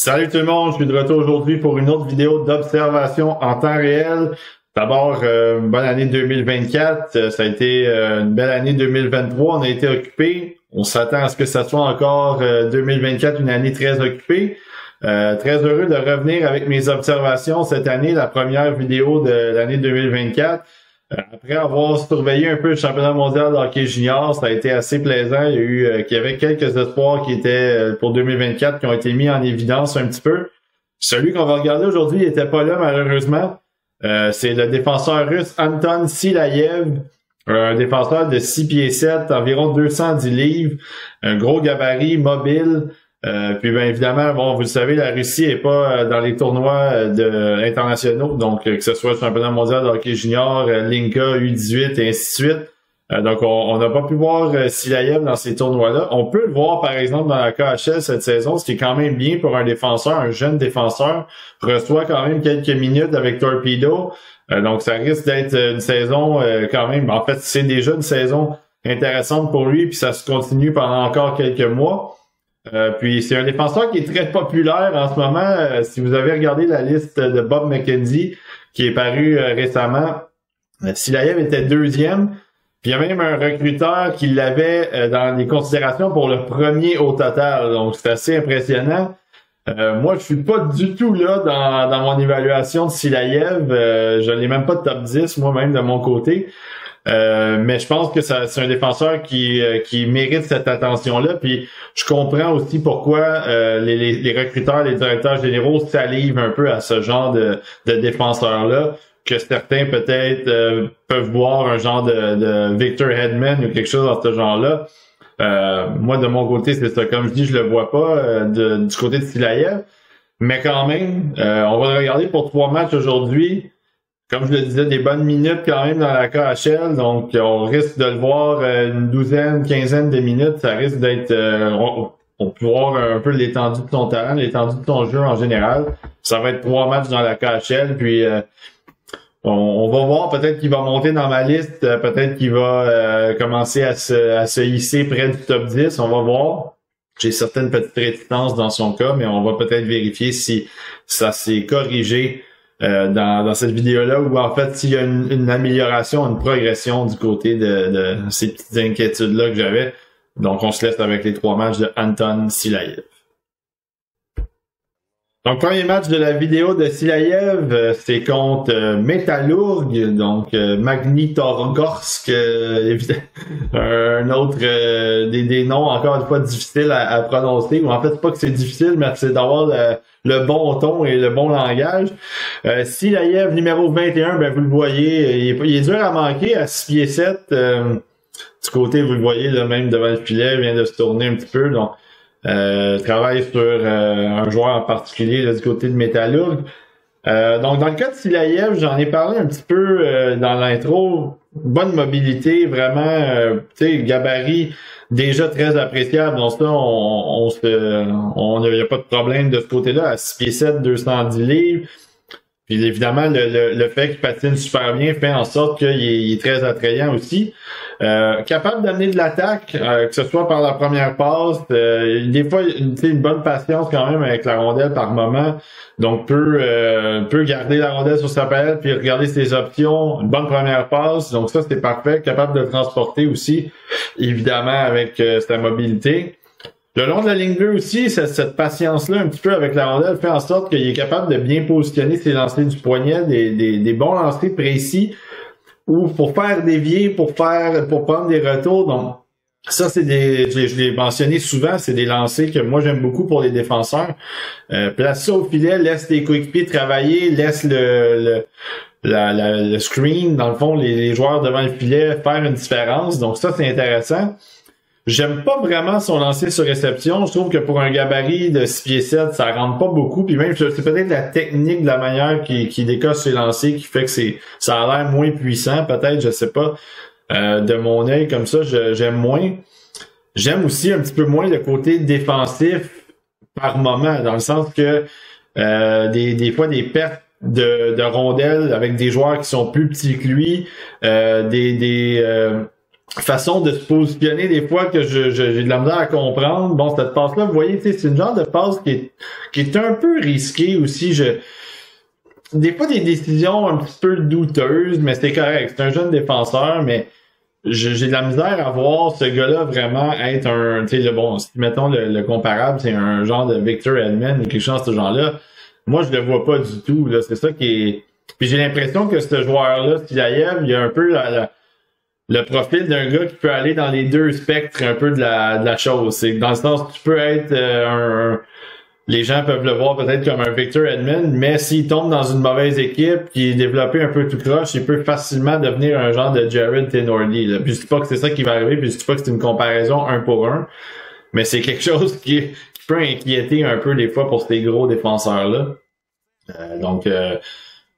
Salut tout le monde, je suis de retour aujourd'hui pour une autre vidéo d'observation en temps réel. D'abord, bonne année 2024, ça a été une belle année 2023, on a été occupés. On s'attend à ce que ça soit encore 2024, une année très occupée. Très heureux de revenir avec mes observations cette année, la première vidéo de l'année 2024. Après avoir surveillé un peu le championnat mondial de hockey junior, ça a été assez plaisant. Il y avait quelques espoirs qui étaient pour 2024 qui ont été mis en évidence un petit peu. Celui qu'on va regarder aujourd'hui n'était pas là malheureusement. C'est le défenseur russe Anton Silayev, un défenseur de 6 pieds 7, environ 210 livres, un gros gabarit, mobile. Puis bien évidemment, bon, vous le savez, la Russie est pas dans les tournois internationaux, donc que ce soit le championnat mondial de hockey junior, Linka, U18 et ainsi de suite. Donc on n'a pas pu voir Silayev dans ces tournois-là. On peut le voir par exemple dans la KHL cette saison, ce qui est quand même bien pour un défenseur, un jeune défenseur, reçoit quand même quelques minutes avec Torpedo. Donc ça risque d'être une saison quand même, en fait c'est déjà une saison intéressante pour lui, puis ça se continue pendant encore quelques mois. Puis c'est un défenseur qui est très populaire en ce moment. Si vous avez regardé la liste de Bob McKenzie qui est parue récemment, Silayev était deuxième. Puis il y a même un recruteur qui l'avait dans les considérations pour le premier au total. Donc c'est assez impressionnant. Moi, je suis pas du tout là dans mon évaluation de Silayev. Je n'ai même pas de top 10 moi-même de mon côté. Mais je pense que c'est un défenseur qui mérite cette attention-là. Puis je comprends aussi pourquoi les recruteurs, les directeurs généraux salivent un peu à ce genre de défenseur-là, que certains peut-être peuvent voir un genre de Victor Hedman ou quelque chose dans ce genre-là. Moi, de mon côté, c'est ça. Comme je dis, je le vois pas du côté de Silayev. Mais quand même, on va le regarder pour 3 matchs aujourd'hui. Comme je le disais, des bonnes minutes quand même dans la KHL, donc on risque de le voir une douzaine, quinzaine de minutes. Ça risque d'être... on peut voir un peu l'étendue de son talent, l'étendue de son jeu en général. Ça va être 3 matchs dans la KHL, puis on va voir, peut-être qu'il va monter dans ma liste, peut-être qu'il va commencer à se hisser près du top 10, on va voir. J'ai certaines petites réticences dans son cas, mais on va peut-être vérifier si ça s'est corrigé dans cette vidéo-là, où en fait s'il y a une amélioration, une progression du côté de ces petites inquiétudes-là que j'avais. Donc on se laisse avec les 3 matchs de Anton Silayev. Donc premier match de la vidéo de Silayev, c'est contre Metallurg, donc Magnitorgorsk, un autre des noms encore une fois difficiles à prononcer, ou en fait c'est pas que c'est difficile, mais c'est d'avoir le bon ton et le bon langage. Silayev numéro 21, ben vous le voyez, il est dur à manquer à 6 pieds 7. Du côté, vous le voyez là, même devant le filet, il vient de se tourner un petit peu, donc travaille sur un joueur en particulier là, du côté de Metallurg. Donc dans le cas de Silayev, j'en ai parlé un petit peu dans l'intro. Bonne mobilité, vraiment, tu sais, gabarit déjà très appréciable. Donc ça, il n'y a pas de problème de ce côté-là. À 6 pieds 7, 210 livres. Puis évidemment, le fait qu'il patine super bien fait en sorte qu'il est très attrayant aussi. Capable d'amener de l'attaque, que ce soit par la première passe, des fois une bonne patience quand même avec la rondelle par moment, donc peut garder la rondelle sur sa palette puis regarder ses options, une bonne première passe, donc ça c'est parfait, capable de le transporter aussi, évidemment avec sa mobilité. Le long de la ligne bleue aussi, cette patience-là un petit peu avec la rondelle fait en sorte qu'il est capable de bien positionner ses lancers du poignet, des bons lancers précis, ou pour faire dévier, pour prendre des retours. Donc ça, je l'ai mentionné souvent, c'est des lancers que moi j'aime beaucoup pour les défenseurs. Place ça au filet, laisse tes coéquipiers travailler, laisse le screen, dans le fond, les joueurs devant le filet faire une différence. Donc ça, c'est intéressant. J'aime pas vraiment son lancer sur réception. Je trouve que pour un gabarit de 6 pieds 7, ça rentre pas beaucoup. Puis même, c'est peut-être la technique de la manière qu'il décoche ses lancers qui fait que ça a l'air moins puissant. Peut-être, je sais pas. De mon œil, comme ça, j'aime moins. J'aime aussi un petit peu moins le côté défensif par moment, dans le sens que des fois, des pertes de rondelles avec des joueurs qui sont plus petits que lui, façon de se positionner des fois que j'ai de la misère à comprendre. Bon, cette passe-là, vous voyez, c'est une genre de passe qui est un peu risquée aussi. Des fois, des décisions un petit peu douteuses, mais c'est correct. C'est un jeune défenseur, mais j'ai de la misère à voir ce gars-là vraiment être un, tu sais, bon, si mettons le comparable, c'est un genre de Victor Edmond ou quelque chose de ce genre-là. Moi, je le vois pas du tout, là. C'est ça qui est, puis j'ai l'impression que ce joueur-là, Silaev, il y a un peu le profil d'un gars qui peut aller dans les deux spectres un peu de la chose. C'est dans le sens que tu peux être les gens peuvent le voir peut-être comme un Victor Edmond, mais s'il tombe dans une mauvaise équipe, qui est développé un peu tout croche, il peut facilement devenir un genre de Jared Tenordi. Là. Puis je dis pas que c'est ça qui va arriver, puis je dis pas que c'est une comparaison un pour un, mais c'est quelque chose qui peut inquiéter un peu des fois pour ces gros défenseurs-là. Donc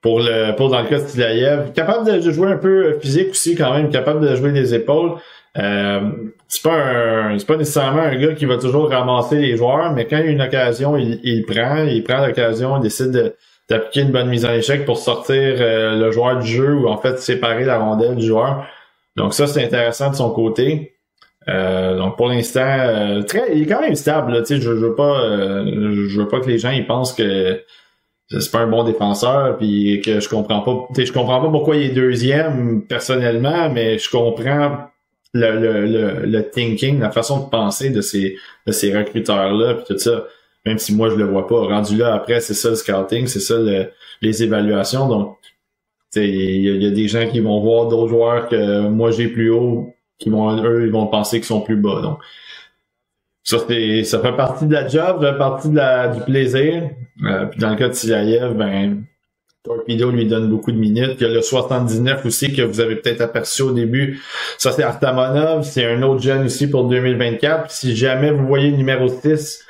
pour dans le cas de Silaev, capable de jouer un peu physique aussi quand même, capable de jouer des épaules. C'est pas nécessairement un gars qui va toujours ramasser les joueurs, mais quand il y a une occasion, il prend l'occasion, il décide d'appliquer une bonne mise en échec pour sortir le joueur du jeu ou en fait séparer la rondelle du joueur. Donc ça, c'est intéressant de son côté. Donc pour l'instant, il est quand même stable. Là, je veux pas que les gens ils pensent que c'est pas un bon défenseur puis que je comprends pas pourquoi il est deuxième personnellement, mais je comprends le thinking, la façon de penser de ces recruteurs-là puis tout ça. Même si moi je le vois pas. Rendu là après, c'est ça le scouting, c'est ça les évaluations. Donc il y a des gens qui vont voir d'autres joueurs que moi j'ai plus haut, ils vont penser qu'ils sont plus bas. Donc ça fait partie de la job, ça fait partie du plaisir. Puis dans le cas de Silaev, Torpedo lui donne beaucoup de minutes. Il y a le 79 aussi que vous avez peut-être aperçu au début. Ça, c'est Artamonov. C'est un autre jeune aussi pour 2024. Puis si jamais vous voyez le numéro 6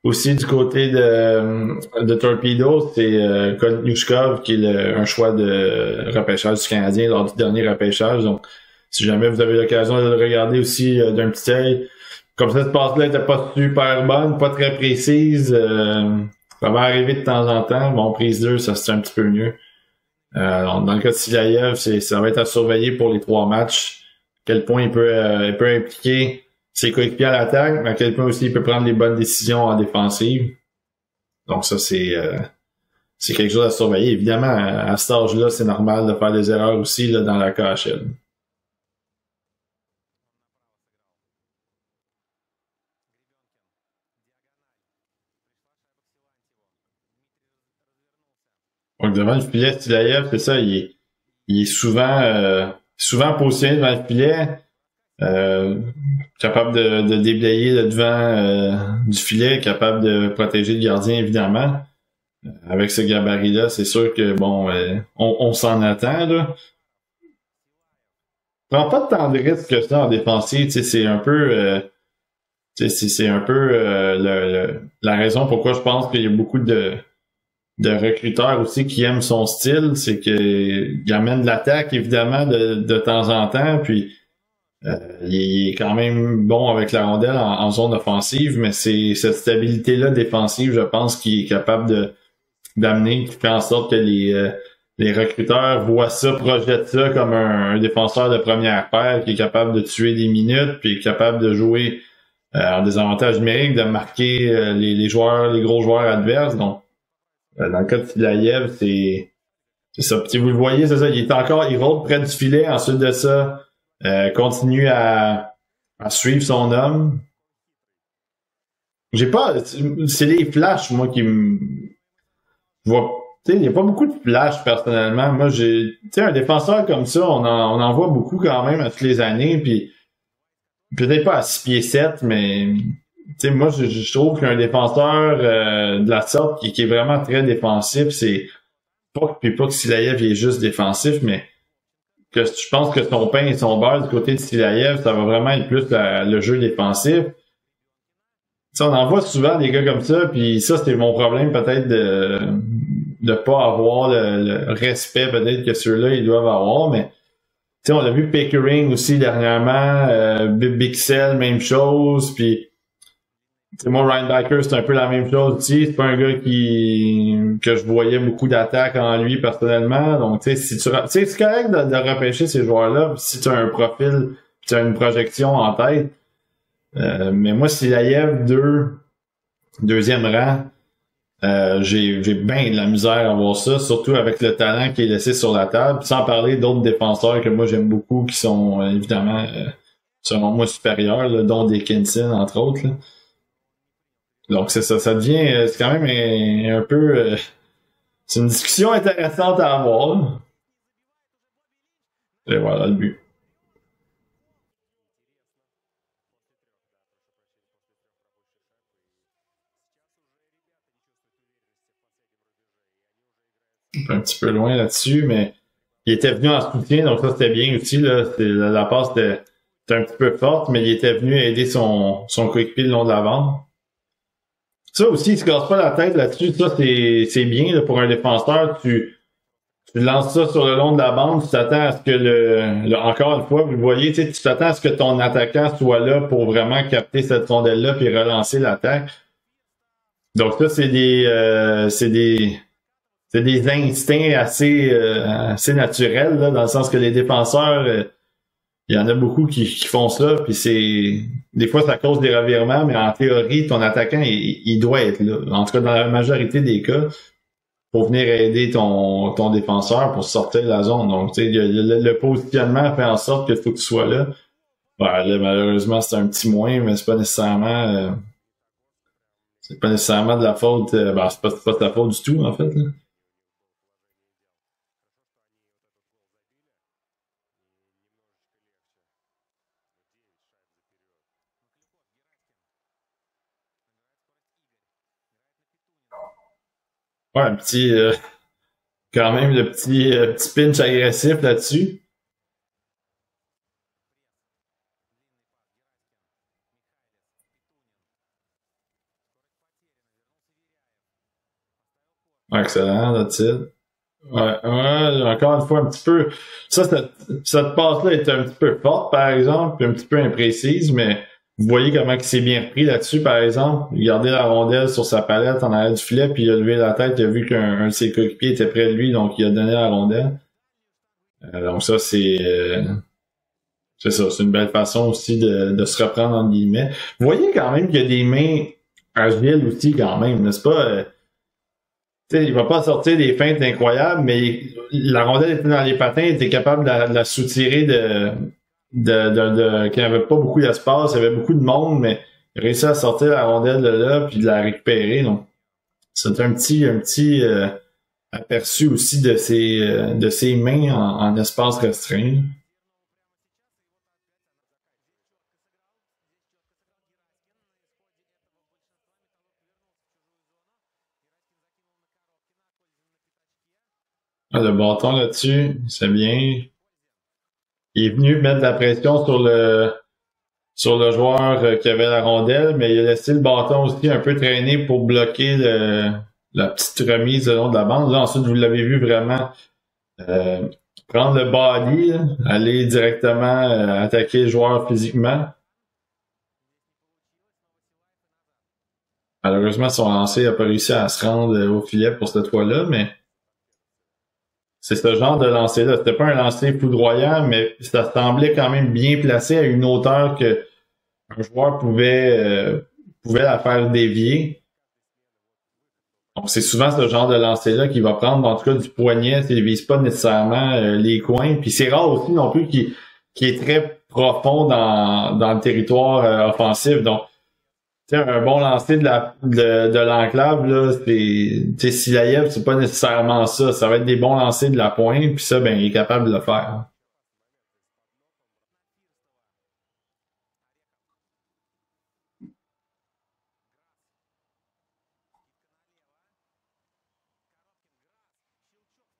aussi du côté de Torpedo, c'est Kolyushkov qui est un choix de repêchage du Canadien lors du dernier repêchage. Donc, si jamais vous avez l'occasion de le regarder aussi d'un petit œil, comme cette passe-là était pas super bonne, pas très précise, ça va arriver de temps en temps. Bon, prise 2, ça c'est un petit peu mieux. Dans le cas de Silaev, ça va être à surveiller pour les 3 matchs. À quel point il peut impliquer ses coéquipiers à l'attaque, mais à quel point aussi il peut prendre les bonnes décisions en défensive. Donc ça, c'est quelque chose à surveiller. Évidemment, à cet âge-là, c'est normal de faire des erreurs aussi là, dans la KHL. Donc devant le filet, Silaev, c'est ça, il est souvent positionné devant le filet, capable de déblayer le devant du filet, capable de protéger le gardien évidemment. Avec ce gabarit-là, c'est sûr que bon, on s'en attend là. Prends pas tant de risques que ça en défensive, tu sais, c'est un peu c'est un peu la raison pourquoi je pense qu'il y a beaucoup de recruteurs aussi qui aiment son style, c'est qu'il amène de l'attaque évidemment de temps en temps, puis il est quand même bon avec la rondelle en zone offensive, mais c'est cette stabilité-là défensive, je pense, qu'il est capable d'amener, qui fait en sorte que les recruteurs voient ça, projettent ça comme un défenseur de première paire qui est capable de tuer des minutes, puis capable de jouer en désavantage numérique, de marquer les gros joueurs adverses. Donc dans le cas de Silaev, c'est ça. Puis vous le voyez, c'est ça. Il rôde près du filet. Ensuite de ça, continue à suivre son homme. C'est les flashs, moi, qui me vois. Tu sais, il n'y a pas beaucoup de flashs, personnellement. Moi, tu sais, un défenseur comme ça, on en voit beaucoup quand même à toutes les années. Puis peut-être pas à 6 pieds 7, mais tu sais, moi, je trouve qu'un défenseur de la sorte qui est vraiment très défensif, c'est pas que Silaev est juste défensif, mais que je pense que son pain et son beurre du côté de Silaev, ça va vraiment être plus le jeu défensif. T'sais, on en voit souvent des gars comme ça, puis ça, c'était mon problème peut-être de pas avoir le respect peut-être que ceux-là, ils doivent avoir, mais t'sais, on l'a vu Pickering aussi dernièrement, Bixel, même chose, puis moi, Ryan Backer, c'est un peu la même chose aussi. C'est pas un gars que je voyais beaucoup d'attaques en lui personnellement. Donc, tu sais, c'est correct de repêcher ces joueurs-là si tu as un profil tu as une projection en tête. Mais moi, Silaïev 2, deuxième rang, j'ai bien de la misère à voir ça, surtout avec le talent qui est laissé sur la table, sans parler d'autres défenseurs que moi j'aime beaucoup, qui sont évidemment, selon moi, supérieurs, là, dont Dickinson, entre autres. Là. Donc c'est ça, ça devient, c'est quand même un peu, c'est une discussion intéressante à avoir. Là. Et voilà le but. Un petit peu loin là-dessus, mais il était venu en soutien, donc ça c'était bien aussi. Là. La passe était un petit peu forte, mais il était venu aider son coéquipier le long de la bande. Ça aussi, il se casse pas la tête là-dessus. Ça, c'est bien là, pour un défenseur. Tu lances ça sur le long de la bande, tu t'attends à ce que encore une fois, vous le voyez, tu t'attends à ce que ton attaquant soit là pour vraiment capter cette rondelle-là puis relancer l'attaque. Donc ça, c'est des instincts assez naturels, là, dans le sens que les défenseurs, il y en a beaucoup qui font ça, puis des fois ça cause des revirements, mais en théorie, ton attaquant, il doit être là. En tout cas, dans la majorité des cas, pour venir aider ton défenseur pour sortir de la zone. Donc, tu sais, le positionnement fait en sorte qu'il faut que tu sois là. Ben, là, malheureusement, c'est un petit moins, mais c'est pas nécessairement de la faute. C'est pas de ta faute du tout, en fait. Là. Ouais, un petit quand même le petit pinch agressif là-dessus. Ouais, excellent, that's it. Ouais, encore une fois, un petit peu. Cette passe-là est un petit peu forte, par exemple, puis un petit peu imprécise, mais vous voyez comment il s'est bien repris là-dessus, par exemple. Il gardait la rondelle sur sa palette en arrière du filet, puis il a levé la tête, il a vu qu'un de ses coéquipiers était près de lui, donc il a donné la rondelle. Donc ça, c'est ça, c'est une belle façon aussi de se reprendre en guillemets. Vous voyez quand même qu'il y a des mains agiles aussi quand même, n'est-ce pas? T'sais, il va pas sortir des feintes incroyables, mais la rondelle était dans les patins, il était capable de la soutirer qu'il n'y avait pas beaucoup d'espace, il y avait beaucoup de monde, mais il a réussi à sortir la rondelle de là puis de la récupérer. Donc, c'est un petit aperçu aussi de ses mains en espace restreint. Ah, le bâton là-dessus, c'est bien. Il est venu mettre de la pression sur le joueur qui avait la rondelle, mais il a laissé le bâton aussi un peu traîner pour bloquer la petite remise le long de la bande. Là, ensuite, vous l'avez vu vraiment euh, prendre le body, là, aller directement attaquer le joueur physiquement. Malheureusement, son lancer n'a pas réussi à se rendre au filet pour cette fois-là, mais c'est ce genre de lancer-là. C'était pas un lancer foudroyant, mais ça semblait quand même bien placé à une hauteur que un joueur pouvait la faire dévier. Donc c'est souvent ce genre de lancer-là qu'il va prendre, en tout cas du poignet, s'il vise pas nécessairement les coins. Puis c'est rare aussi non plus qu'il est très profond dans le territoire offensif. Donc un bon lancer de l'enclave, là, c'est Silaïev, c'est pas nécessairement ça. Ça va être des bons lancers de la pointe, puis ça, ben, il est capable de le faire.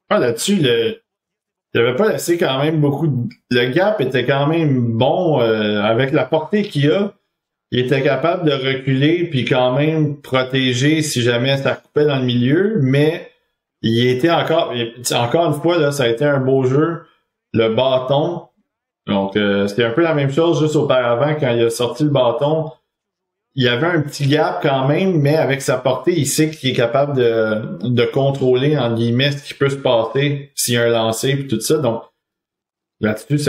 Ah, là-dessus, il avait pas laissé quand même beaucoup le gap était quand même bon avec la portée qu'il a. Il était capable de reculer puis quand même protéger si jamais ça coupait dans le milieu, mais il était encore une fois là, ça a été un beau jeu. Le bâton, donc c'était un peu la même chose juste auparavant quand il a sorti le bâton. Il y avait un petit gap quand même, mais avec sa portée, il sait qu'il est capable de contrôler en guillemets ce qui peut se passer s'il y a un lancer puis tout ça. Donc là-dessus,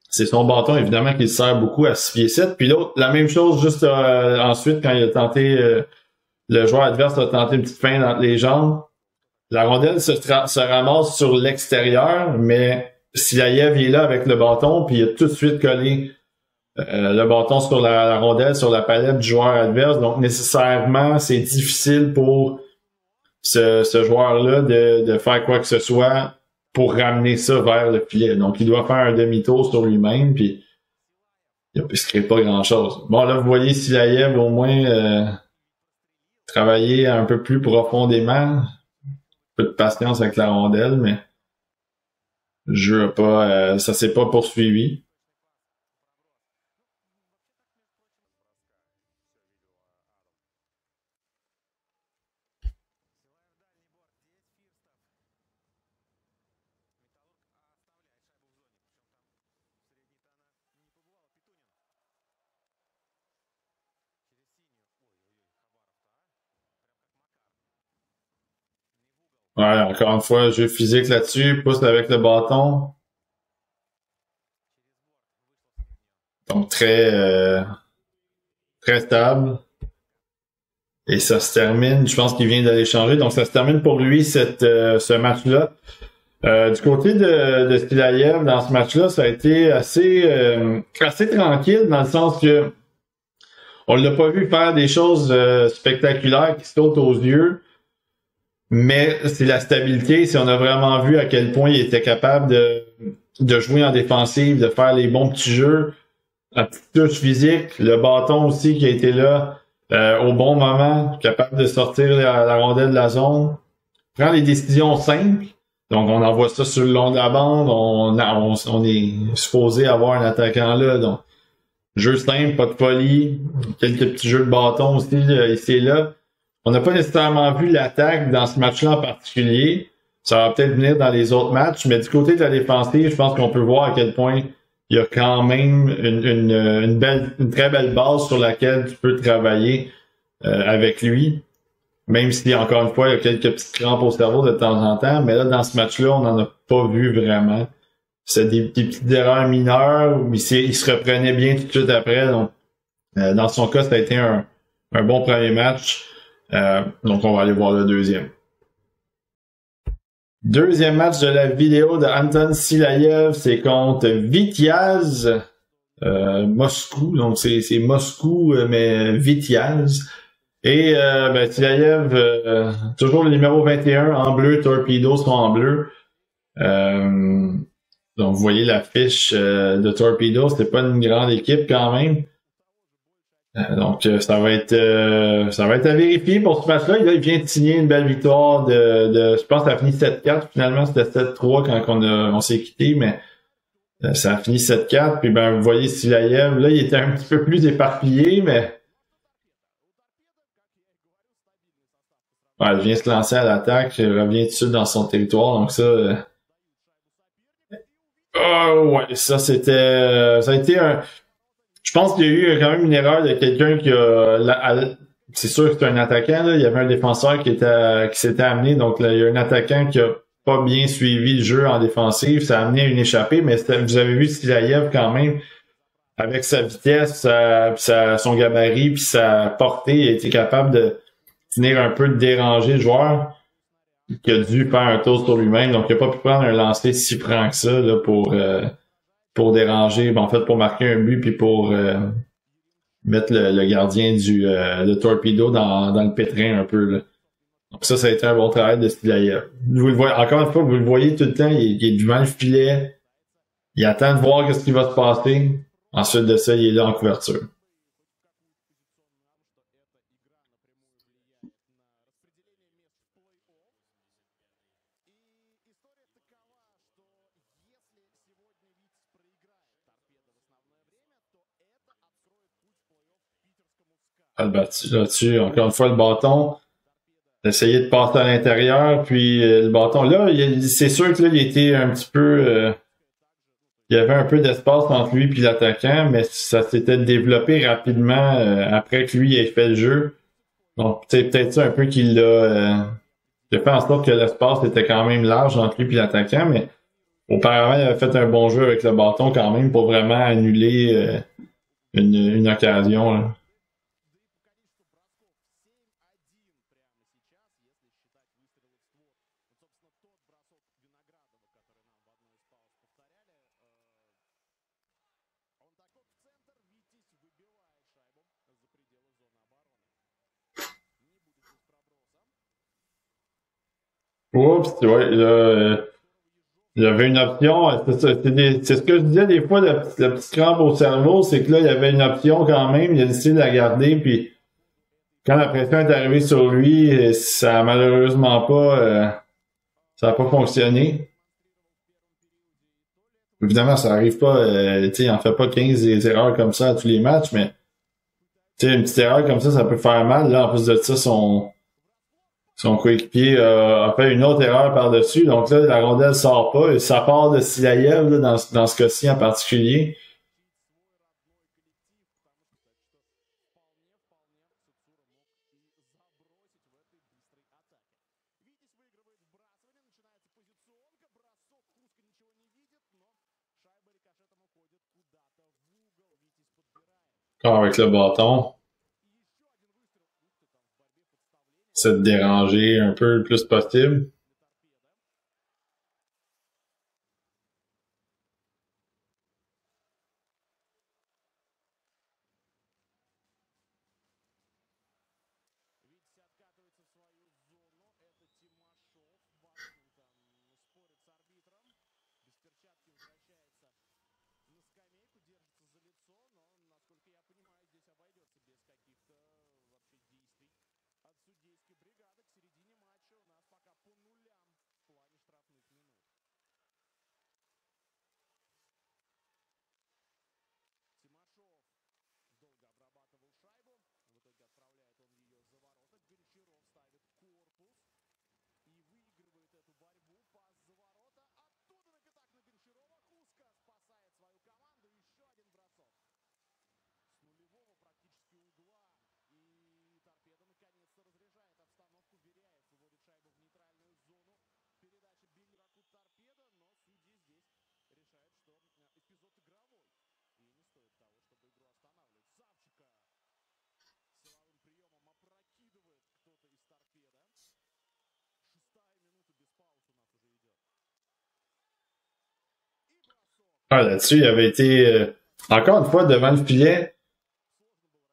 c'est son bâton, évidemment, qui sert beaucoup à 6 pieds 7. Puis l'autre, la même chose, juste ensuite, quand il a tenté, le joueur adverse a tenté une petite feinte entre les jambes. La rondelle se ramasse sur l'extérieur, mais Silaïev est là avec le bâton, puis il a tout de suite collé le bâton sur la rondelle, sur la palette du joueur adverse. Donc, nécessairement, c'est difficile pour ce joueur-là de faire quoi que ce soit pour ramener ça vers le filet. Donc, il doit faire un demi-tour sur lui-même, puis il ne se crée pas grand-chose. Bon, là, vous voyez Silaïev, au moins, travailler un peu plus profondément. Un peu de patience avec la rondelle, mais ça s'est pas poursuivi. Ouais, encore une fois, jeu physique là-dessus, pousse avec le bâton. Donc très stable. Et ça se termine, je pense qu'il vient d'aller changer, donc ça se termine pour lui ce match-là. Du côté de Silaïev, dans ce match-là, ça a été assez tranquille, dans le sens que on l'a pas vu faire des choses spectaculaires qui sautent aux yeux. Mais c'est la stabilité, si on a vraiment vu à quel point il était capable de jouer en défensive, de faire les bons petits jeux, la petite touche physique, le bâton aussi qui a été là au bon moment, capable de sortir la rondelle de la zone, prend les décisions simples. Donc on envoie ça sur le long de la bande, on est supposé avoir un attaquant là, donc jeu simple, pas de folie, quelques petits jeux de bâton aussi ici et là. On n'a pas nécessairement vu l'attaque dans ce match-là en particulier. Ça va peut-être venir dans les autres matchs, mais du côté de la défensive, je pense qu'on peut voir à quel point il y a quand même une très belle base sur laquelle tu peux travailler avec lui. Même si, encore une fois, il y a quelques petites crampes au cerveau de temps en temps, mais là, dans ce match-là, on n'en a pas vu vraiment. C'est des petites erreurs mineures, mais il se reprenait bien tout de suite après. Donc, dans son cas, ça a été un bon premier match. Donc, on va aller voir le deuxième. Deuxième match de la vidéo de Anton Silaïev, c'est contre Vitiaz Moscou. Donc, c'est Moscou, mais Vitiaz. Et Silaïev, toujours le numéro 21 en bleu, Torpedo sont en bleu. Donc, vous voyez la fiche de Torpedo, c'était pas une grande équipe quand même. Donc, ça va être à vérifier pour ce match-là. Il vient de signer une belle victoire je pense que ça a fini 7-4. Finalement, c'était 7-3 quand on s'est quitté, mais ça a fini 7-4. Puis vous voyez Silaïev, là, il était un petit peu plus éparpillé, mais il vient se lancer à l'attaque, revient tout de suite dans son territoire. Donc ça, ça a été je pense qu'il y a eu quand même une erreur de quelqu'un qui c'est sûr que c'est un attaquant, là. Il y avait un défenseur qui s'était amené, donc là, il y a un attaquant qui a pas bien suivi le jeu en défensive, ça a amené à une échappée, mais vous avez vu Silaïev quand même, avec sa vitesse, son gabarit, puis sa portée, il a été capable de venir un peu déranger le joueur, qui a dû faire un tour sur lui-même, donc il n'a pas pu prendre un lancer si franc que ça là, pour déranger, pour marquer un but puis pour mettre le gardien de Torpedo dans le pétrin un peu. Là. Donc ça a été un bon travail de Silaïev. Vous le voyez, encore une fois, vous le voyez tout le temps, il est devant le filet, il attend de voir ce qui va se passer. Ensuite de ça, il est là en couverture. Là-dessus, encore une fois, le bâton, essayer de passer à l'intérieur, puis le bâton, là, c'est sûr que là, il était un petit peu... il y avait un peu d'espace entre lui et l'attaquant, mais ça s'était développé rapidement après que lui ait fait le jeu. Donc, c'est peut-être ça un peu qu'il a fait en sorte que l'espace était quand même large entre lui et l'attaquant, mais Auparavant, il avait fait un bon jeu avec le bâton quand même pour vraiment annuler une occasion. Là. Oups, ouais, là, il y avait une option, c'est ce que je disais des fois, le petit crampe au cerveau, c'est que là, il y avait une option quand même, il a décidé de la garder, puis quand la pression est arrivée sur lui, ça a malheureusement pas, ça a pas fonctionné. Évidemment, ça arrive pas, tu sais, il en fait pas 15 des erreurs comme ça à tous les matchs, mais tu sais, une petite erreur comme ça peut faire mal. Là, en plus de ça, son coéquipier a fait une autre erreur par-dessus. Donc là, la rondelle sort pas. Et ça part de Silayev là, dans ce cas-ci en particulier. Encore avec le bâton. C'est de déranger un peu le plus possible. Ah, là-dessus, il avait été encore une fois devant le filet.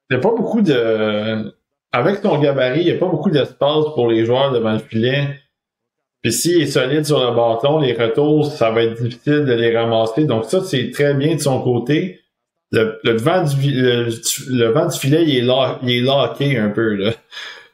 Il n'y a pas beaucoup de. Avec son gabarit, il n'y a pas beaucoup d'espace pour les joueurs devant le filet. Puis s'il est solide sur le bâton, les retours, ça va être difficile de les ramasser. Donc ça, c'est très bien de son côté. Le vent du filet, il est locké un peu. Là.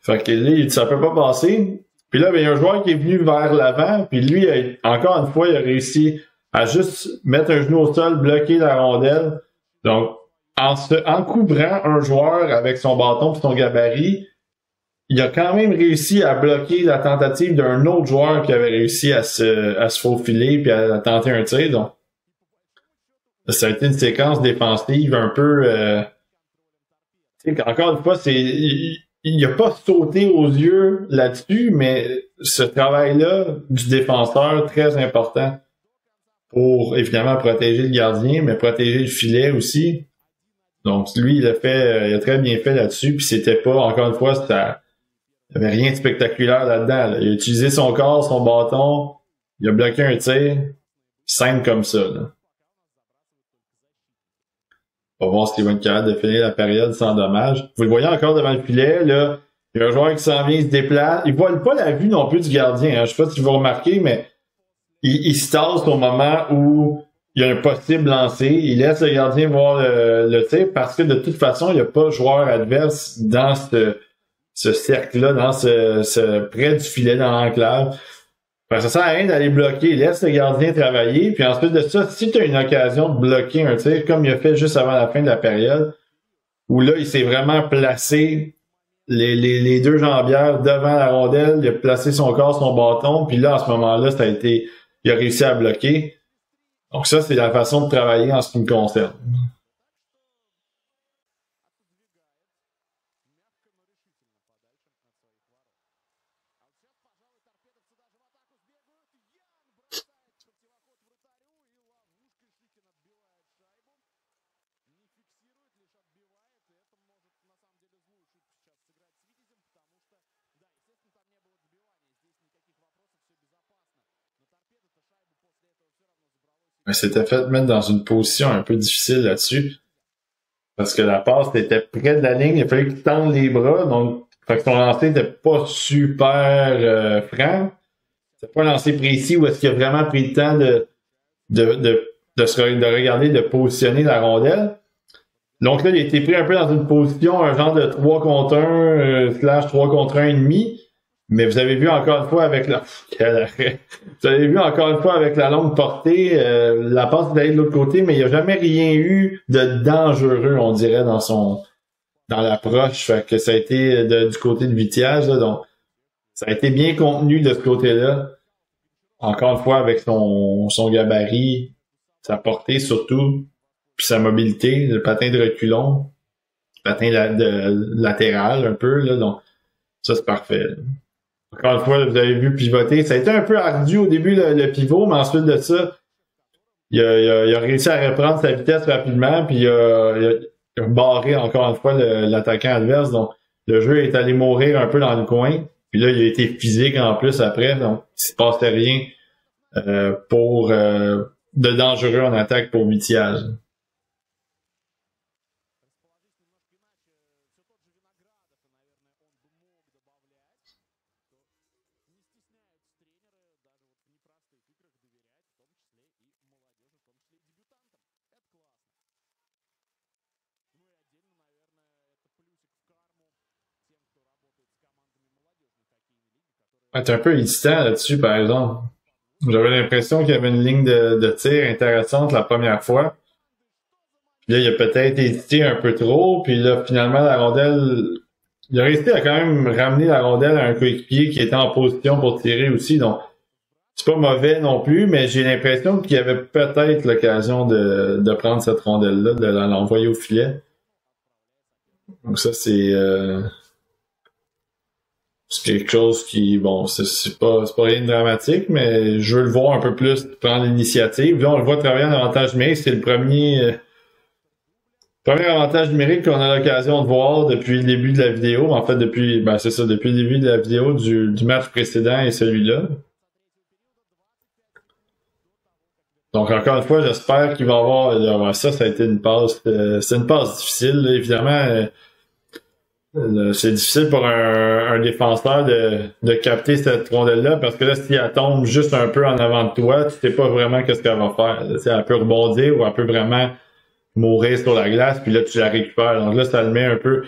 Fait que là, ça peut pas passer. Puis là, il y a un joueur qui est venu vers l'avant, puis lui, encore une fois, il a réussi à juste mettre un genou au sol, bloquer la rondelle. Donc, en couvrant un joueur avec son bâton et son gabarit, il a quand même réussi à bloquer la tentative d'un autre joueur qui avait réussi à se faufiler puis à tenter un tir. Donc, ça a été une séquence défensive un peu... encore une fois, il a pas sauté aux yeux là-dessus, mais ce travail-là du défenseur, très important pour, évidemment, protéger le gardien, mais protéger le filet aussi. Donc, lui, il a très bien fait là-dessus, puis c'était pas, encore une fois, il n'y avait rien de spectaculaire là-dedans. Là. Il a utilisé son corps, son bâton, il a bloqué un tir, simple comme ça. Là. On va voir s'il va être capable de finir la période sans dommage. Vous le voyez encore devant le filet, là. Il y a un joueur qui s'en vient, il se déplace. Il voit pas la vue non plus du gardien. Hein. Je sais pas si vous remarquez, mais il se tasse au moment où il y a un possible lancer. Il laisse le gardien voir le tir parce que de toute façon, il n'y a pas de joueur adverse dans ce cercle-là, dans près du filet dans l'enclave. Ça sert à rien d'aller bloquer. Laisse le gardien travailler. Puis ensuite de ça, si tu as une occasion de bloquer un tir, comme il a fait juste avant la fin de la période, où là, il s'est vraiment placé les deux jambières devant la rondelle, il a placé son corps, son bâton, puis là, à ce moment-là, il a réussi à bloquer. Donc ça, c'est la façon de travailler en ce qui me concerne. il s'était fait mettre dans une position un peu difficile là-dessus. Parce que la passe était près de la ligne, il fallait qu'il tende les bras, donc fait que son lancer n'était pas super franc. C'était pas un lancer précis où est-ce qu'il a vraiment pris le temps de regarder, de positionner la rondelle. Donc là, il a été pris un peu dans une position, un genre de 3 contre 1, slash 3 contre 1,5. Mais vous avez vu encore une fois avec la... Vous avez vu encore une fois avec la longue portée, la passe est allée de l'autre côté, mais il n'y a jamais rien eu de dangereux, on dirait, dans l'approche. Fait que ça a été du côté de Vitiage, là, donc ça a été bien contenu de ce côté-là. Encore une fois, avec son gabarit, sa portée surtout, puis sa mobilité, le patin de reculon, le patin latéral un peu, là, donc ça c'est parfait. Encore une fois, vous avez vu pivoter. Ça a été un peu ardu au début, le pivot, mais ensuite de ça, il a réussi à reprendre sa vitesse rapidement, puis il a barré encore une fois l'attaquant adverse. Donc, le jeu est allé mourir un peu dans le coin. Puis là, il a été physique en plus après, donc il se passait rien de dangereux en attaque pour Vitiage. T'es un peu hésitant là-dessus, par exemple. J'avais l'impression qu'il y avait une ligne de tir intéressante la première fois. Puis là, il a peut-être hésité un peu trop. Puis là, finalement, la rondelle... Il a réussi à quand même ramener la rondelle à un coéquipier qui était en position pour tirer aussi. Donc, c'est pas mauvais non plus, mais j'ai l'impression qu'il y avait peut-être l'occasion de prendre cette rondelle-là, de l'envoyer au filet. Donc ça, c'est quelque chose qui, bon, c'est pas rien de dramatique, mais je veux le voir un peu plus prendre l'initiative. Là, on le voit travailler en avantage numérique. C'est le premier avantage numérique qu'on a l'occasion de voir depuis le début de la vidéo. En fait, depuis le début de la vidéo du match précédent et celui-là. Donc, encore une fois, j'espère qu'il va avoir ça a été une passe. C'est une passe difficile, là, évidemment. C'est difficile pour un défenseur de capter cette rondelle-là, parce que là, si elle tombe juste un peu en avant de toi, tu sais pas vraiment qu'est-ce qu'elle va faire. Là, elle peut rebondir ou elle peut vraiment mourir sur la glace, puis là, tu la récupères. Donc là, ça le met un peu...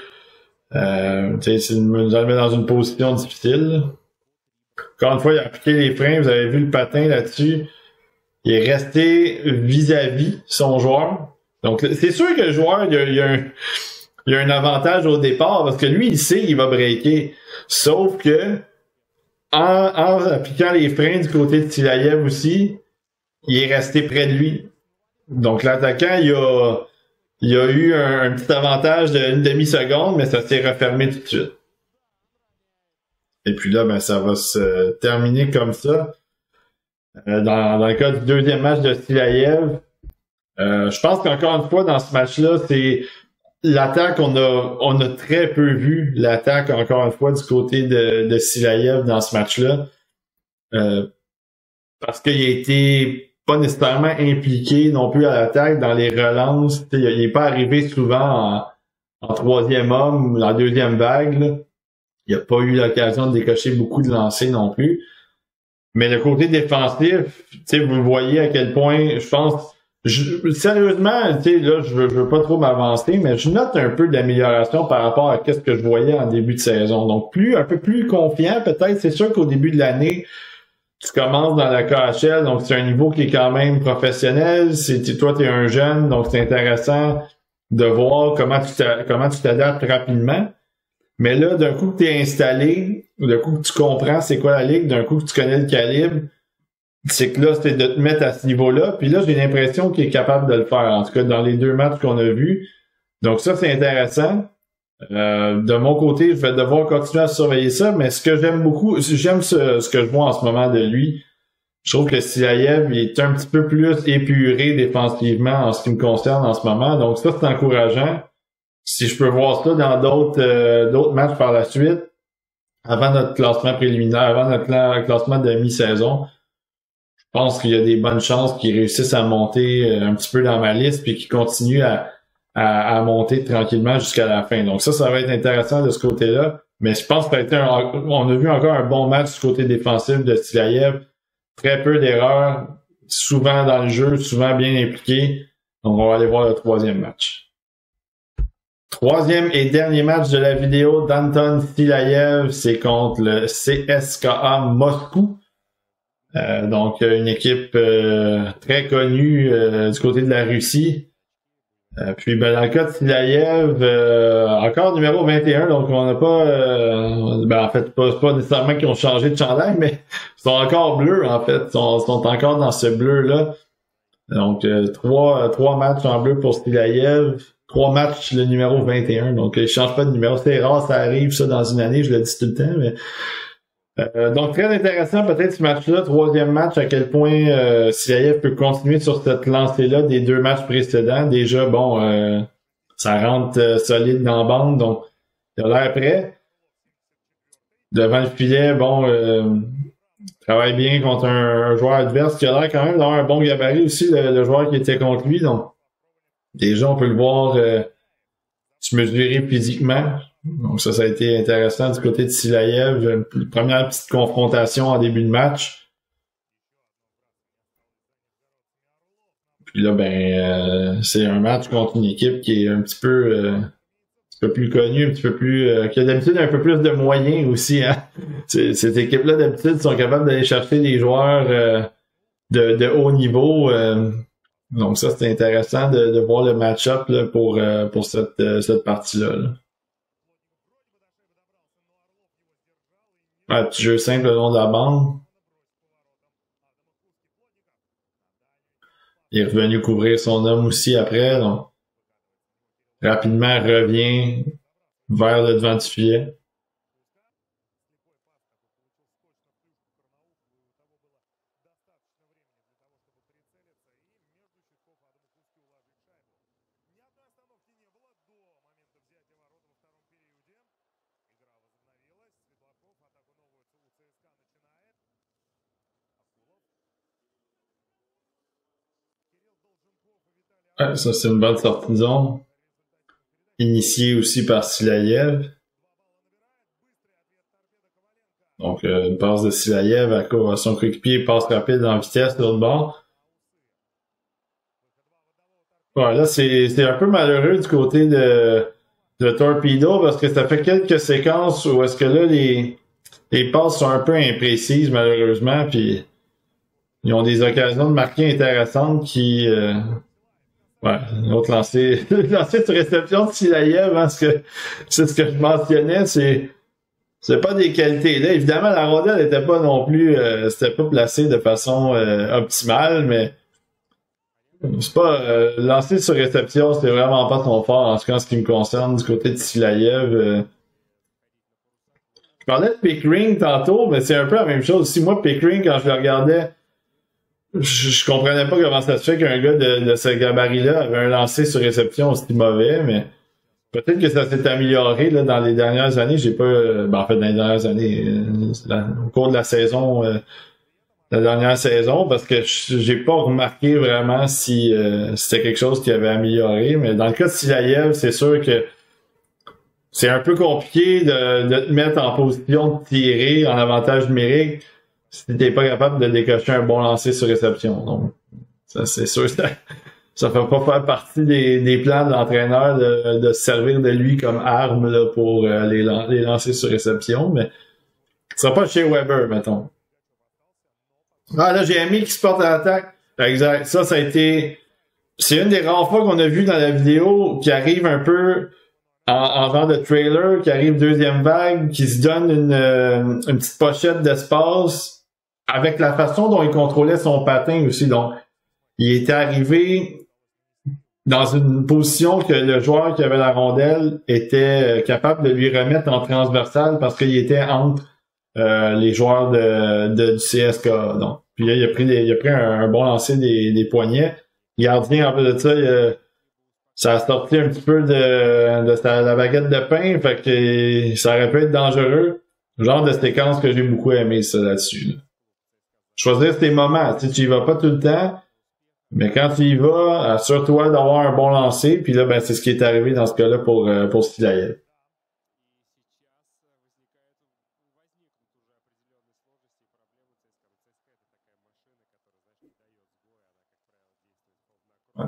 ça le met dans une position difficile. Là. Encore une fois, il a appliqué les freins. Vous avez vu le patin là-dessus. Il est resté vis-à-vis son joueur. Donc, c'est sûr que le joueur, il y a un avantage au départ, parce que lui, il sait qu'il va breaker. Sauf que, en appliquant les freins du côté de Silayev aussi, il est resté près de lui. Donc, l'attaquant, il a eu un petit avantage d'une demi-seconde, mais ça s'est refermé tout de suite. Et puis là, ça va se terminer comme ça. Dans le cas du deuxième match de Silayev, je pense qu'encore une fois, dans ce match-là, c'est l'attaque, on a très peu vu l'attaque, encore une fois, du côté de Silayev dans ce match-là. Parce qu'il a été pas nécessairement impliqué non plus à l'attaque dans les relances. Il n'est pas arrivé souvent en troisième homme ou en deuxième vague. Là. Il n'a pas eu l'occasion de décocher beaucoup de lancers non plus. Mais le côté défensif, vous voyez à quel point, je pense, sérieusement, là, je veux pas trop m'avancer, mais je note un peu d'amélioration par rapport à ce que je voyais en début de saison. Donc, un peu plus confiant, peut-être. C'est sûr qu'au début de l'année, tu commences dans la KHL, donc c'est un niveau qui est quand même professionnel. Toi, t'es un jeune, donc c'est intéressant de voir comment tu t'adaptes rapidement. Mais là, d'un coup que tu es installé, d'un coup que tu comprends c'est quoi la ligue, d'un coup que tu connais le calibre, c'est que là, c'est de te mettre à ce niveau-là. Puis là, j'ai l'impression qu'il est capable de le faire, en tout cas dans les deux matchs qu'on a vus. Donc ça, c'est intéressant. De mon côté, je vais devoir continuer à surveiller ça, mais ce que j'aime beaucoup, j'aime ce que je vois en ce moment de lui. Je trouve que Silayev il est un petit peu plus épuré défensivement en ce qui me concerne en ce moment. Donc ça, c'est encourageant. Si je peux voir ça dans d'autres matchs par la suite, avant notre classement préliminaire, avant notre classement de mi-saison, je pense qu'il y a des bonnes chances qu'ils réussissent à monter un petit peu dans ma liste puis qu'ils continuent à monter tranquillement jusqu'à la fin. Donc ça va être intéressant de ce côté-là. Mais je pense que ça a été on a vu encore un bon match du côté défensif de Silaïev. Très peu d'erreurs, souvent dans le jeu, souvent bien impliqué. Donc on va aller voir le troisième match. Troisième et dernier match de la vidéo d'Anton Silaïev, c'est contre le CSKA Moscou. Donc une équipe très connue du côté de la Russie. Puis dans le cas de Silaïev, encore numéro 21, donc on n'a pas en fait pas nécessairement qu'ils ont changé de chandail, mais ils sont encore bleus en fait. Ils sont encore dans ce bleu-là. Donc trois matchs en bleu pour Silaïev, 3 matchs le numéro 21, donc il change pas de numéro. C'est rare, ça arrive ça dans une année, je le dis tout le temps, mais donc très intéressant peut-être ce match-là, troisième match, à quel point Silaïev peut continuer sur cette lancée-là des 2 matchs précédents. Déjà, bon, ça rentre solide dans la bande, donc il a l'air prêt. Devant le filet, bon, travaille bien contre un joueur adverse qui a l'air quand même d'avoir un bon gabarit aussi, le joueur qui était contre lui. Donc déjà, on peut le voir se mesurer physiquement. Donc ça a été intéressant du côté de Silaïev. Une première petite confrontation en début de match. Puis là, c'est un match contre une équipe qui est un petit peu plus connue, un petit peu plus qui a d'habitude un peu plus de moyens aussi. Hein? Cette équipe-là, d'habitude, sont capables d'aller chercher des joueurs de haut niveau. Donc ça, c'est intéressant de voir le match-up là, pour cette partie-là. Là. Un petit jeu simple le long de la bande. Il est revenu couvrir son homme aussi après. Donc, rapidement, revient vers le devant du filet. Ouais, ça, c'est une bonne sortie de zone. Initiée aussi par Silaïev. Donc, une passe de Silaïev à son coéquipier, passe rapide en vitesse de l'autre bord. Ouais, là, c'est un peu malheureux du côté de Torpedo parce que ça fait quelques séquences où est-ce que là, les passes sont un peu imprécises, malheureusement, puis ils ont des occasions de marquer intéressantes qui... Ouais, un autre lancé sur réception de Silaïev, hein, c'est ce que je mentionnais, c'est pas des qualités. Là, évidemment, la rondelle n'était pas non plus, c'était pas placé de façon optimale, mais c'est pas lancer sur réception, c'est vraiment pas son fort, en tout cas en ce qui me concerne, du côté de Silaïev. Je parlais de Pickering tantôt, mais c'est un peu la même chose. Si moi, Pickering, quand je le regardais, je comprenais pas comment ça se fait qu'un gars de ce gabarit-là avait un lancer sur réception aussi mauvais, mais peut-être que ça s'est amélioré là, dans les dernières années. J'ai pas, en fait, dans les dernières années, au cours de la saison, la dernière saison, parce que j'ai pas remarqué vraiment si c'était quelque chose qui avait amélioré. Mais dans le cas de Silaïev, c'est sûr que c'est un peu compliqué de te mettre en position de tirer en avantage numérique si t'es pas capable de décocher un bon lancer sur réception. Donc, ça, c'est sûr, ça fait pas faire partie des plans de l'entraîneur de se servir de lui comme arme là, pour les lancer sur réception, mais ce sera pas chez Weber, mettons. Ah, là, j'ai Ami qui se porte à l'attaque. Exact. Ça a été... C'est une des rares fois qu'on a vu dans la vidéo qui arrive un peu en genre de trailer, qui arrive deuxième vague, qui se donne une petite pochette d'espace avec la façon dont il contrôlait son patin aussi. Donc, il était arrivé dans une position que le joueur qui avait la rondelle était capable de lui remettre en transversal parce qu'il était entre les joueurs du CSKA. Donc, puis là, il a pris un bon lancer des poignets. Le gardien, en plus de ça, ça a sorti un petit peu de la baguette de pain, fait que ça aurait pu être dangereux. Le genre de séquence que j'ai beaucoup aimé, ça, là-dessus. Là. choisir tes moments. Tu y vas pas tout le temps, mais quand tu y vas, assure-toi d'avoir un bon lancer, puis là, ben, c'est ce qui est arrivé dans ce cas-là pour Silaev.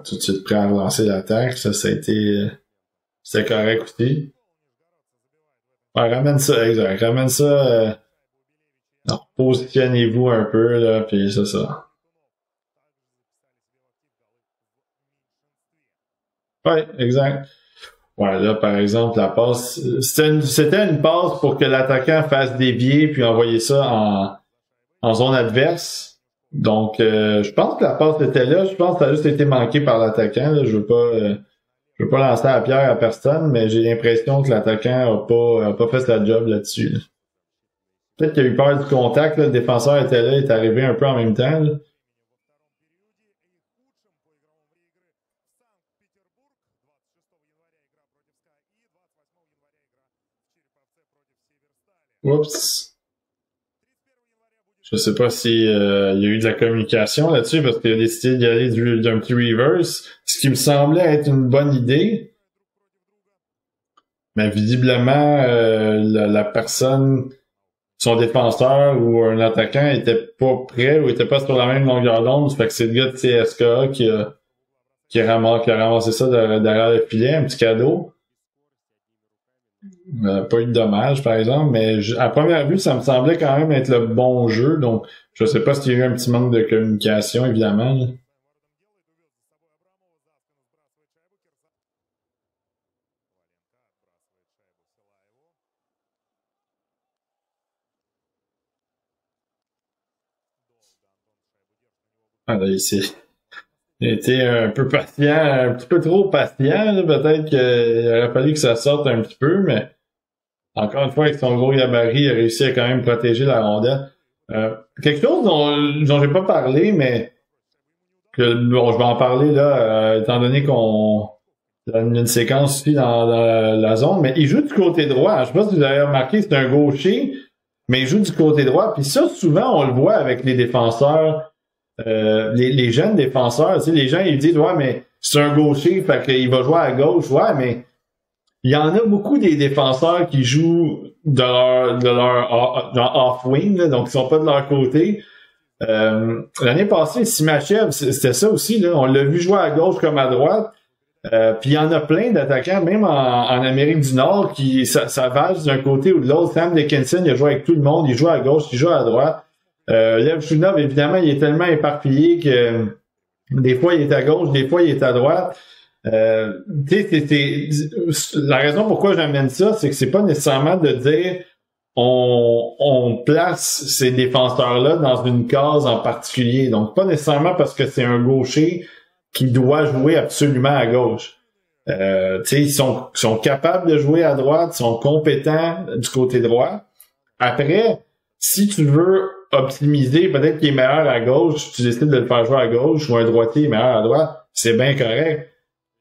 Tout de suite prêt à relancer l'attaque, ça a été, c'était correct aussi. Ouais, ramène ça, exact. Ramène ça, non, positionnez-vous un peu, là, puis c'est ça. Ouais, exact. Ouais, là, par exemple, la passe, c'était une passe pour que l'attaquant fasse dévier puis envoyer ça en zone adverse. Donc, je pense que la passe était là. Je pense que ça a juste été manqué par l'attaquant. Là. Je veux pas lancer la pierre à personne, mais j'ai l'impression que l'attaquant a pas fait sa job là-dessus. Là. Peut-être qu'il a eu peur du contact. Là. Le défenseur était là, il est arrivé un peu en même temps. Là. Oups. Je sais pas si il y a eu de la communication là-dessus parce qu'il a décidé d'y aller d'un petit reverse, ce qui me semblait être une bonne idée. Mais visiblement, la personne, son défenseur ou un attaquant était pas prêt ou était pas sur la même longueur d'onde. Fait que c'est le gars de CSKA qui a ramassé ça derrière le filet, un petit cadeau. Pas eu de dommages, par exemple, mais à première vue, ça me semblait quand même être le bon jeu, donc je sais pas s'il y a eu un petit manque de communication, évidemment. Là. Ah, là, il a été un peu patient, un petit peu trop patient, là, peut-être qu'il aurait fallu que ça sorte un petit peu, mais encore une fois, avec son gros gabarit, il a réussi à quand même protéger la rondelle. Quelque chose dont j'ai pas parlé, mais bon, je vais en parler là, étant donné qu'on a une séquence aussi dans la zone, mais il joue du côté droit. Je sais pas si vous avez remarqué, c'est un gaucher, mais il joue du côté droit. Puis ça, souvent, on le voit avec les défenseurs, les jeunes défenseurs. Tu sais, les gens, ils disent, ouais, mais c'est un gaucher, fait qu'il va jouer à gauche. Ouais, mais il y en a beaucoup des défenseurs qui jouent de leur off-wing, là, donc ils sont pas de leur côté. L'année passée, Simachev, c'était ça aussi. Là. On l'a vu jouer à gauche comme à droite. Puis il y en a plein d'attaquants, même en Amérique du Nord, qui ça vache d'un côté ou de l'autre. Sam Dickinson, il a joué avec tout le monde. Il joue à gauche, il joue à droite. Lev Shunov, évidemment, il est tellement éparpillé que des fois, il est à gauche, des fois, il est à droite. La raison pourquoi j'amène ça, c'est que c'est pas nécessairement de dire on place ces défenseurs-là dans une case en particulier. Donc, pas nécessairement parce que c'est un gaucher qui doit jouer absolument à gauche. Ils sont capables de jouer à droite, sont compétents du côté droit. Après, si tu veux optimiser, peut-être qu'il est meilleur à gauche, tu décides de le faire jouer à gauche, ou un droitier est meilleur à droite, c'est bien correct.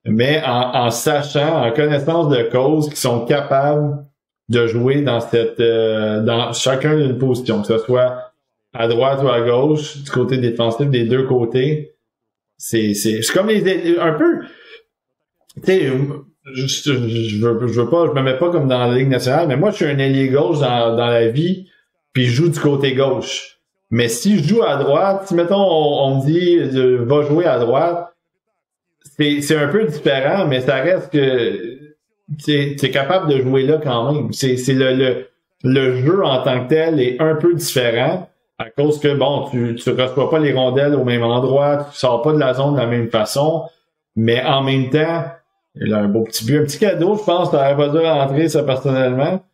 Mais en sachant, en connaissance de cause, qu'ils sont capables de jouer dans chacun d'une position, que ce soit à droite ou à gauche, du côté défensif des deux côtés. C'est comme un peu, tu sais, je veux pas, je me mets pas comme dans la Ligue nationale, mais moi, je suis un ailier gauche dans la vie, puis je joue du côté gauche. Mais si je joue à droite, si mettons, on me dit, va jouer à droite, c'est un peu différent, mais ça reste que t'es capable de jouer là quand même. C'est le jeu en tant que tel est un peu différent à cause que bon, tu reçois pas les rondelles au même endroit, tu sors pas de la zone de la même façon, mais en même temps, il a un beau petit but, un petit cadeau, je pense, t'aurais pas dû rentrer ça personnellement.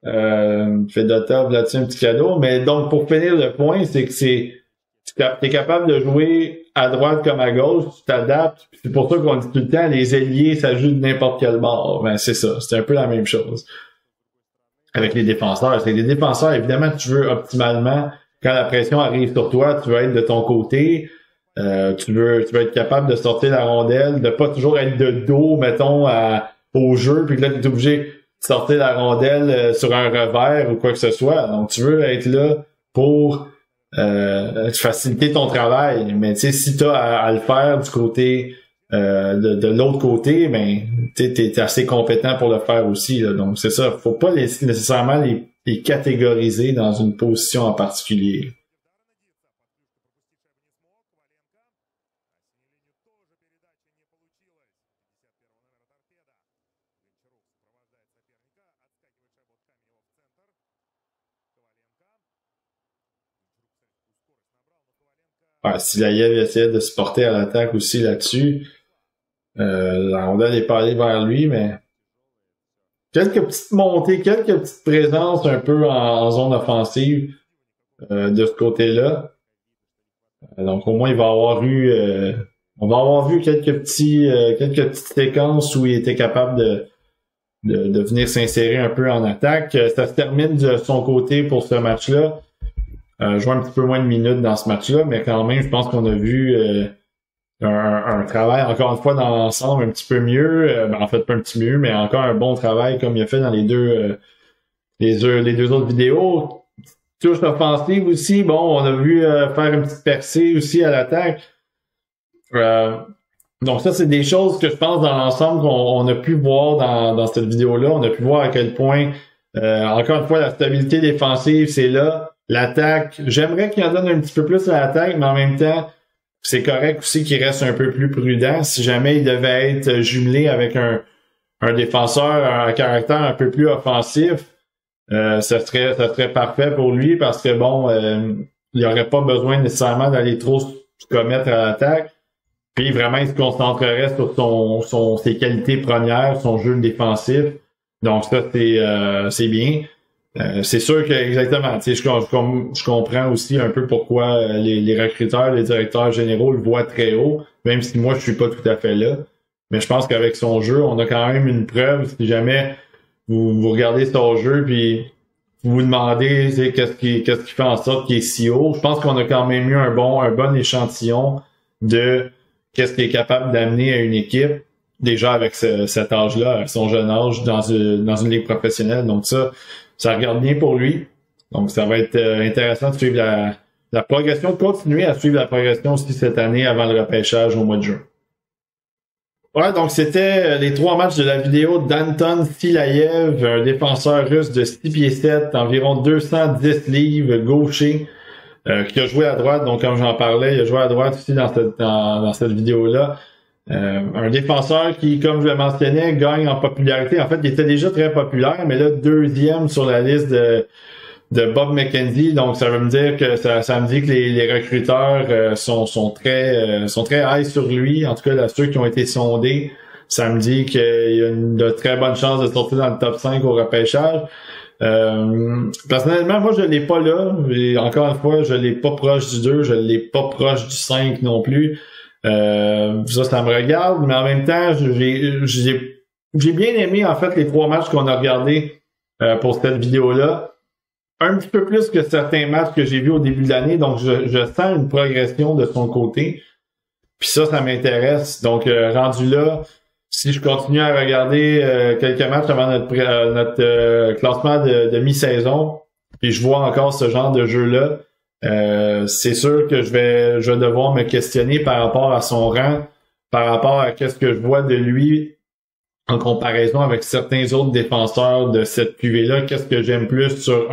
Fedotov là-dessus un petit cadeau, mais donc pour finir le point, c'est que t'es capable de jouer à droite comme à gauche, tu t'adaptes. C'est pour ça qu'on dit tout le temps, les ailiers, ça joue de n'importe quel bord. Ben, c'est ça. C'est un peu la même chose. Avec les défenseurs. C'est les défenseurs, évidemment, tu veux optimalement, quand la pression arrive sur toi, tu veux être de ton côté. Tu veux être capable de sortir la rondelle, de pas toujours être de dos, mettons, au jeu, puis que là, tu es obligé de sortir la rondelle sur un revers ou quoi que ce soit. Donc, tu veux être là pour faciliter ton travail. Mais tu sais, si tu as à le faire du côté de l'autre côté, ben t'es assez compétent pour le faire aussi. Là. Donc c'est ça. Faut pas nécessairement les catégoriser dans une position en particulier. Ouais, Silaïev essayait de se porter à l'attaque aussi là-dessus. La rondelle est pas allée vers lui, mais quelques petites montées, quelques petites présences un peu en zone offensive de ce côté-là. Donc au moins il va avoir on va avoir vu quelques petites séquences où il était capable de venir s'insérer un peu en attaque. Ça se termine de son côté pour ce match-là. Jouer un petit peu moins de minutes dans ce match-là, mais quand même, je pense qu'on a vu un travail, encore une fois, dans l'ensemble, un petit peu mieux. En fait, pas un petit mieux, mais encore un bon travail comme il a fait dans les deux autres vidéos. Touche offensive aussi, bon, on a vu faire une petite percée aussi à l'attaque. Donc ça, c'est des choses que je pense dans l'ensemble qu'on a pu voir dans cette vidéo-là. On a pu voir à quel point, encore une fois, la stabilité défensive, c'est là. L'attaque, j'aimerais qu'il en donne un petit peu plus à l'attaque, mais en même temps, c'est correct aussi qu'il reste un peu plus prudent. Si jamais il devait être jumelé avec un défenseur à caractère un peu plus offensif, ça serait parfait pour lui parce que bon, il n'y aurait pas besoin nécessairement d'aller trop se commettre à l'attaque. Puis vraiment, il se concentrerait sur ses qualités premières, son jeu défensif. Donc ça, c'est bien. C'est sûr que exactement, tu sais, je comprends aussi un peu pourquoi les recruteurs, les directeurs généraux le voient très haut, même si moi je suis pas tout à fait là. Mais je pense qu'avec son jeu, on a quand même une preuve. Si jamais vous regardez son jeu puis vous vous demandez qu'est-ce qui fait en sorte qu'il est si haut, je pense qu'on a quand même eu un bon échantillon de qu'est-ce qu'il est capable d'amener à une équipe déjà avec cet âge-là, à son jeune âge dans une ligue professionnelle. Donc ça regarde bien pour lui. Donc, ça va être intéressant de suivre la progression, de continuer à suivre la progression aussi cette année avant le repêchage au mois de juin. Ouais, donc c'était les 3 matchs de la vidéo d'Anton Silaïev, un défenseur russe de 6 pieds 7, environ 210 livres, gaucher, qui a joué à droite. Donc, comme j'en parlais, il a joué à droite aussi dans cette vidéo-là. Un défenseur qui, comme je le mentionnais, gagne en popularité. En fait, il était déjà très populaire, mais là, 2e sur la liste de Bob McKenzie. Donc, ça veut me dire que ça me dit que les recruteurs sont très high sur lui. En tout cas, là, ceux qui ont été sondés, ça me dit qu'il y a de très bonnes chances de sortir dans le top 5 au repêchage. Personnellement, moi, je l'ai pas là. Et encore une fois, je l'ai pas proche du 2, je l'ai pas proche du 5 non plus. Ça me regarde, mais en même temps, j'ai bien aimé en fait les 3 matchs qu'on a regardés pour cette vidéo-là. Un petit peu plus que certains matchs que j'ai vus au début de l'année, donc je sens une progression de son côté. Puis ça m'intéresse. Donc rendu là, si je continue à regarder quelques matchs avant notre classement de mi-saison, puis je vois encore ce genre de jeu-là, c'est sûr que je vais devoir me questionner par rapport à son rang, par rapport à qu'est-ce que je vois de lui en comparaison avec certains autres défenseurs de cette cuvée-là. Qu'est-ce que j'aime plus sur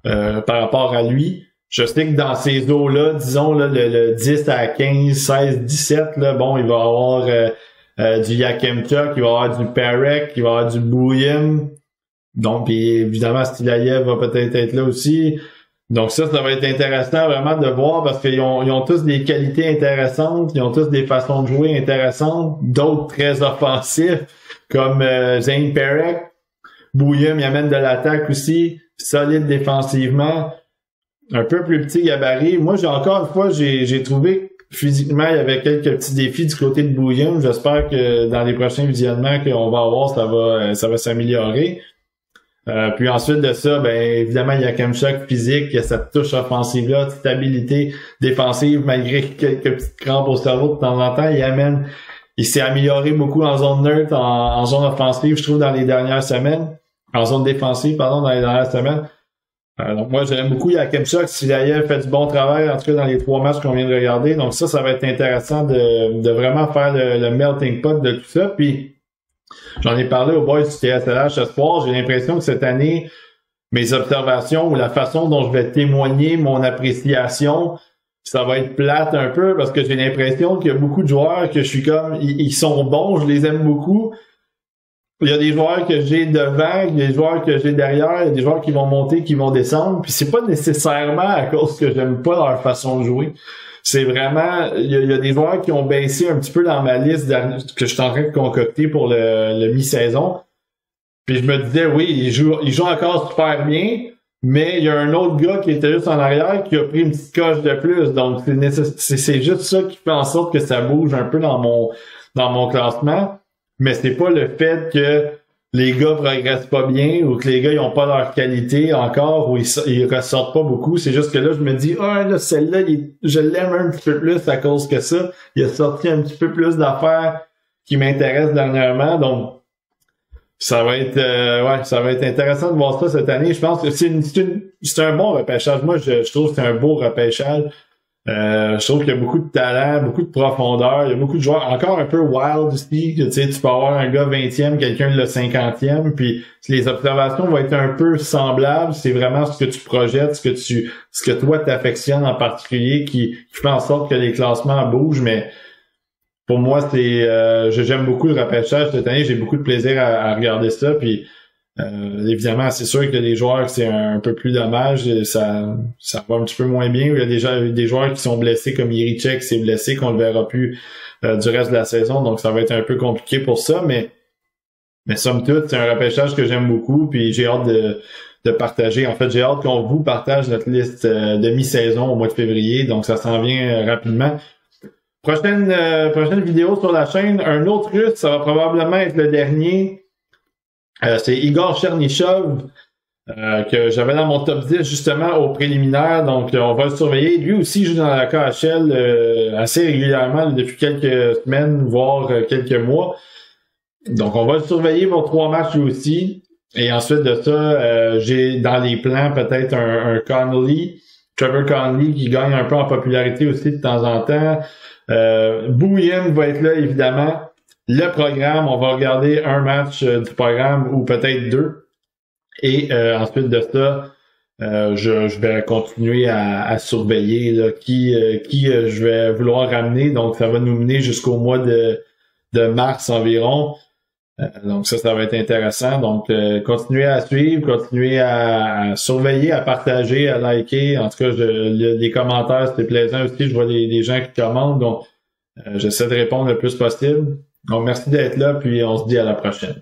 par rapport à lui. Je sais que dans ces eaux-là, disons là, le 10 à 15, 16, 17, là, bon, il va y avoir du Yakemchuk, il va y avoir du Perek, il va y avoir du Bouillem. Donc, puis évidemment, Stilaïev va peut-être être là aussi. Donc ça va être intéressant vraiment de voir parce qu'ils ont tous des qualités intéressantes, ils ont tous des façons de jouer intéressantes, d'autres très offensifs, comme Zane Perek. Bouillem, il amène de l'attaque aussi, solide défensivement, un peu plus petit gabarit. Moi, j'ai trouvé physiquement, il y avait quelques petits défis du côté de Bouillem. J'espère que dans les prochains visionnements qu'on va avoir, ça va s'améliorer. Puis ensuite de ça, ben évidemment, il y a Yakemchuk physique, il y a cette touche offensive-là, stabilité défensive, malgré quelques petites crampes au cerveau de temps en temps, il s'est amélioré beaucoup en zone neutre, en zone offensive, je trouve, dans les dernières semaines. En zone défensive, pardon, dans les dernières semaines. Donc moi, j'aime beaucoup Yakemchuk. Silayev fait du bon travail, en tout cas dans les 3 matchs qu'on vient de regarder. Donc ça va être intéressant de vraiment faire le melting pot de tout ça. Puis j'en ai parlé aux boys du TSLH ce soir. J'ai l'impression que cette année, mes observations ou la façon dont je vais témoigner mon appréciation, ça va être plate un peu parce que j'ai l'impression qu'il y a beaucoup de joueurs que je suis comme, ils sont bons, je les aime beaucoup. Il y a des joueurs que j'ai devant, il y a des joueurs que j'ai derrière, il y a des joueurs qui vont monter, qui vont descendre. Puis c'est pas nécessairement à cause que j'aime pas leur façon de jouer. C'est vraiment, il y a des joueurs qui ont baissé un petit peu dans ma liste que je suis en train de concocter pour le mi-saison. Puis je me disais, oui, il joue encore super bien, mais il y a un autre gars qui était juste en arrière qui a pris une petite coche de plus. Donc c'est juste ça qui fait en sorte que ça bouge un peu dans mon classement. Mais c'est pas le fait que les gars progressent pas bien ou que les gars ils ont pas leur qualité encore ou ils ressortent pas beaucoup. C'est juste que là, je me dis, là, celle-là, je l'aime un petit peu plus à cause que ça. Il a sorti un petit peu plus d'affaires qui m'intéressent dernièrement. Donc, ça va être intéressant de voir ça cette année. Je pense que c'est un bon repêchage. Moi, je trouve que c'est un beau repêchage. Je trouve qu'il y a beaucoup de talent, beaucoup de profondeur, il y a beaucoup de joueurs, encore un peu wild aussi, tu sais, tu peux avoir un gars 20e, quelqu'un le 50e, puis les observations vont être un peu semblables, c'est vraiment ce que tu projettes, ce que toi t'affectionnes en particulier qui fait en sorte que les classements bougent, mais pour moi, j'aime beaucoup le repêchage cette année, j'ai beaucoup de plaisir à regarder ça, puis évidemment, c'est sûr que les joueurs, c'est un peu plus dommage, ça va un petit peu moins bien. Il y a déjà des joueurs qui sont blessés, comme Jiricek qui s'est blessé, qu'on le verra plus du reste de la saison, donc ça va être un peu compliqué pour ça, mais somme toute, c'est un repêchage que j'aime beaucoup, puis j'ai hâte de partager. En fait, j'ai hâte qu'on vous partage notre liste de mi-saison au mois de février, donc ça s'en vient rapidement. Prochaine vidéo sur la chaîne, un autre Russe, ça va probablement être le dernier. C'est Igor Chernyshov que j'avais dans mon top 10 justement au préliminaire, donc on va le surveiller. Lui aussi joue dans la KHL assez régulièrement depuis quelques semaines, voire quelques mois. Donc on va le surveiller pour 3 matchs lui aussi. Et ensuite de ça, j'ai dans les plans peut-être un Connolly, Trevor Connolly qui gagne un peu en popularité aussi de temps en temps. Bouillon va être là évidemment. Le programme, on va regarder un match du programme ou peut-être 2. Et ensuite de ça, je vais continuer à surveiller là, qui je vais vouloir ramener. Donc, ça va nous mener jusqu'au mois de mars environ. Donc, ça va être intéressant. Donc, continuez à suivre, continuez à surveiller, à partager, à liker. En tout cas, les commentaires, c'était plaisant aussi. Je vois les gens qui commentent. Donc, j'essaie de répondre le plus possible. Donc, merci d'être là, puis on se dit à la prochaine.